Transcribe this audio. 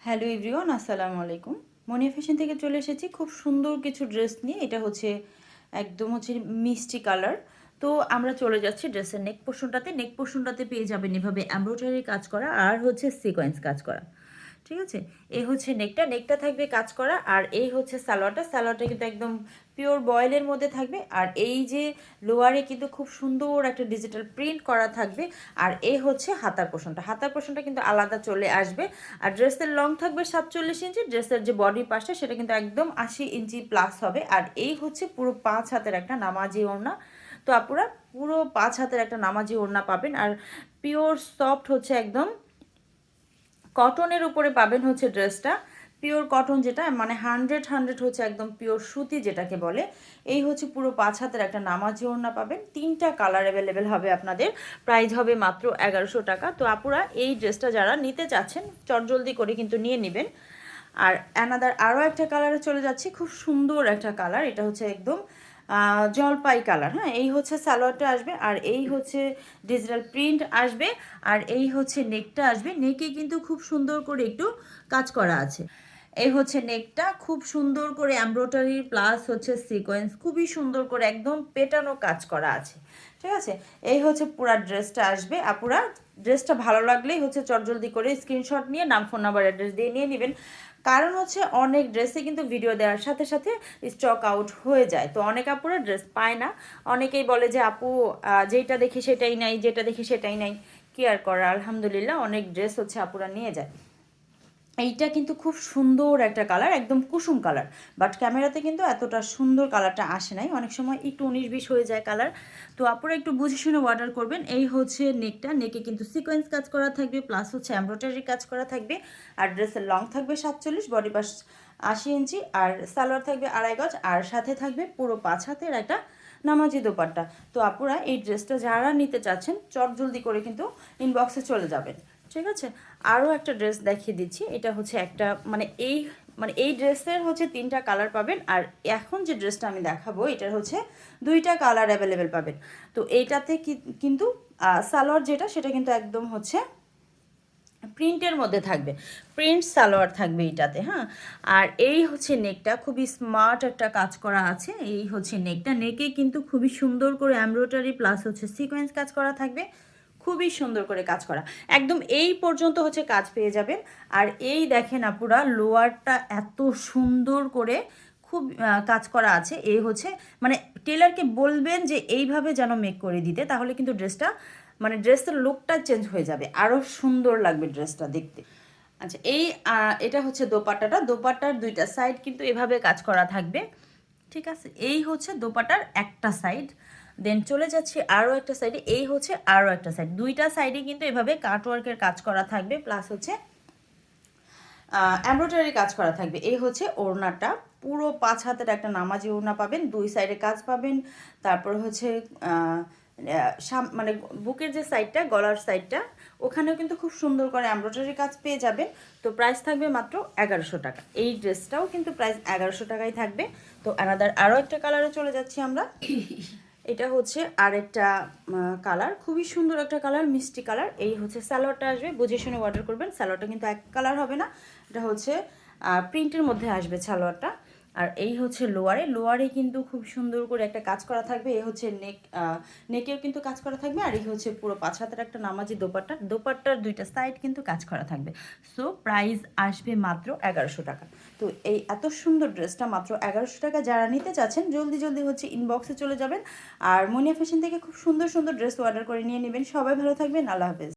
Hello everyone, আসসালামু আলাইকুম। মনিয়া fashion থেকে চলে এসেছি খুব সুন্দর কিছু ড্রেস নিয়ে। এটা হচ্ছে একদম মিষ্টি কালার। তো আমরা চলে যাচ্ছি ড্রেসের নেক পোর্শনটাতে পেয়ে যাবেন এভাবে এমব্রয়ডারি কাজ করা আর হচ্ছে সিকোয়েন্স কাজ করা। ঠিক আছে, এই হচ্ছে নেকটা থাকবে কাজ করা। আর এই হচ্ছে সালোয়ারটা কিন্তু একদম পিওর বয়েলের মধ্যে থাকবে। আর এই যে লোয়ারে কিন্তু খুব সুন্দর একটা ডিজিটাল প্রিন্ট করা থাকবে। আর এই হচ্ছে হাতার পোর্শনটা কিন্তু আলাদা চলে আসবে। আর ড্রেসের লং থাকবে 47 ইঞ্চি। ড্রেসের যে বডি পাশটা সেটা কিন্তু একদম 80 ইঞ্চি প্লাস হবে। আর এই হচ্ছে পুরো 5 হাতের একটা নামাজি ওড়না। তো আপুরা পুরো 5 হাতের একটা নামাজি ওড়না পাবেন। আর পিওর সফট হচ্ছে একদম কটনের উপরে পাবেন হচ্ছে ড্রেসটা। পিওর কটন যেটা মানে 100 হচ্ছে একদম পিওর সুতি যেটাকে বলে। এই হচ্ছে পুরো 5 হাতের একটা নামাজি ওড়না পাবেন। 3টা কালার অ্যাভেলেবেল হবে আপনাদের। প্রাইস হবে মাত্র 1100 টাকা। তো আপুরা এই ড্রেসটা যারা নিতে চাচ্ছেন চটজলদি করে কিন্তু নিয়ে নেবেন। আর আরও একটা কালারে চলে যাচ্ছি, খুব সুন্দর একটা কালার। এটা হচ্ছে একদম জলপাই কালার। হ্যাঁ, এই হচ্ছে সালোয়ারটা আসবে। আর এই হচ্ছে ডিজিটাল প্রিন্ট আসবে। আর এই হচ্ছে নেকটা আসবে। নেকে কিন্তু খুব সুন্দর করে একটু কাজ করা আছে। এই হচ্ছে নেকটা খুব সুন্দর করে এমব্রয়ডারি প্লাস হচ্ছে সিকোয়েন্স খুবই সুন্দর করে একদম পেটানো কাজ করা আছে। ঠিক আছে, এই হচ্ছে পুরা ড্রেসটা আসবে। আপুরা ড্রেসটা ভালো লাগলেই হচ্ছে চটজলদি করে স্ক্রিনশট নিয়ে নাম, ফোন নাম্বার, অ্যাড্রেস দিয়ে নিয়ে নেবেন। কারণ হচ্ছে অনেক ড্রেসে কিন্তু ভিডিও দেওয়ার সাথে সাথে স্টক আউট হয়ে যায়। তো অনেক আপুরা ড্রেস পায় না। অনেকেই বলে যে আপু যেটা দেখি সেটাই নাই, যেটা দেখি সেটাই নাই। কি আর করা, আলহামদুলিল্লাহ অনেক ড্রেস হচ্ছে আপুরা নিয়ে যায়। এইটা কিন্তু খুব সুন্দর একটা কালার, একদম কুসুম কালার। বাট ক্যামেরাতে কিন্তু এতটা সুন্দর কালারটা আসে নাই, অনেক সময় একটু 19-20 হয়ে যায় কালার। তো আপনারা একটু বুঝে শুনে অর্ডার করবেন। এই হচ্ছে নেকে কিন্তু সিকোয়েন্স কাজ করা থাকবে প্লাস হচ্ছে এমব্রয়ডারি কাজ করা থাকবে। আর ড্রেসের লং থাকবে 47, বডি পাশ 80 ইঞ্চি। আর সালোয়ার থাকবে 2.5 গজ। আর সাথে থাকবে পুরো 5 হাতের একটা নামাজি দোপাট্টা। তো আপুরা এই ড্রেসটা যারা নিতে চাচ্ছেন চট জলদি করে কিন্তু ইনবক্সে চলে যাবেন। ঠিক আছে, আরও একটা ড্রেস দেখিয়ে দিচ্ছি। এটা হচ্ছে একটা এই ড্রেসের হচ্ছে 3টা কালার পাবেন। আর এখন যে ড্রেসটা আমি দেখাবো এটার হচ্ছে 2টা কালার অ্যাভেলেবেল পাবেন। তো এইটাতে কিন্তু সালোয়ার যেটা সেটা কিন্তু একদম হচ্ছে প্রিন্টের মধ্যে থাকবে, প্রিন্ট সালোয়ার থাকবে এইটাতে। হ্যাঁ, আর এই হচ্ছে নেকটা খুবই স্মার্ট একটা কাজ করা আছে। এই হচ্ছে নেকে কিন্তু খুবই সুন্দর করে এমব্রয়ডারি প্লাস হচ্ছে সিকোয়েন্স কাজ করা থাকবে। খুবই সুন্দর করে কাজ করা, একদম এই পর্যন্ত হচ্ছে কাজ পেয়ে যাবেন। আর এই দেখেন আপুরা লোয়ারটা এত সুন্দর করে খুব কাজ করা আছে। এই হচ্ছে মানে টেলারকে বলবেন যে এইভাবে যেন মেক করে দিতে, তাহলে কিন্তু ড্রেসটা মানে ড্রেসের লুকটা চেঞ্জ হয়ে যাবে, আরও সুন্দর লাগবে ড্রেসটা দেখতে। আচ্ছা, এটা হচ্ছে দোপাট্টার 2টা সাইড কিন্তু এভাবে কাজ করা থাকবে। ঠিক আছে, এই হচ্ছে দোপাট্টার একটা সাইড। দেন চলে যাচ্ছি আরও একটা সাইডে। এই হচ্ছে আরও একটা সাইড, 2টা সাইডে কিন্তু এভাবে কাটওয়ার্কের কাজ করা থাকবে প্লাস হচ্ছে এমব্রয়ডারি কাজ করা থাকবে। এই হচ্ছে ওড়নাটা, পুরো 5 হাতের একটা নামাজি ওড়না পাবেন, 2 সাইডে কাজ পাবেন। তারপর হচ্ছে মানে বুকের যে সাইডটা, গলার সাইডটা, ওখানেও কিন্তু খুব সুন্দর করে এমব্রয়ডারি কাজ পেয়ে যাবেন। তো প্রাইস থাকবে মাত্র 1100 টাকা। এই ড্রেসটাও কিন্তু প্রাইস 1100 টাকাই থাকবে। তো আরও একটা কালারে চলে যাচ্ছি আমরা। এটা হচ্ছে আরেকটা কালার, খুবই সুন্দর একটা কালার, মিষ্টি কালার। এই হচ্ছে সালোয়ারটা আসবে, বুঝে শুনে অর্ডার করবেন। সালোয়ারটা কিন্তু এক কালার হবে না, এটা হচ্ছে প্রিন্টের মধ্যে আসবে সালোয়ারটা। আর এই হচ্ছে লোয়ারে কিন্তু খুব সুন্দর করে একটা কাজ করা থাকবে। এই হচ্ছে নেকেও কিন্তু কাজ করা থাকবে। আর এই হচ্ছে পুরো 5 হাতের একটা নামাজি দোপাট্টার 2টা সাইড কিন্তু কাজ করা থাকবে। সো প্রাইস আসবে মাত্র 1100 টাকা। তো এই এত সুন্দর ড্রেসটা মাত্র 1100 টাকা। যারা নিতে চাচ্ছেন জলদি হচ্ছে ইনবক্সে চলে যাবেন। আর মনিয়া ফ্যাশন থেকে খুব সুন্দর সুন্দর ড্রেস অর্ডার করে নিয়ে নেবেন। সবাই ভালো থাকবেন, আল্লাহ হাফেজ।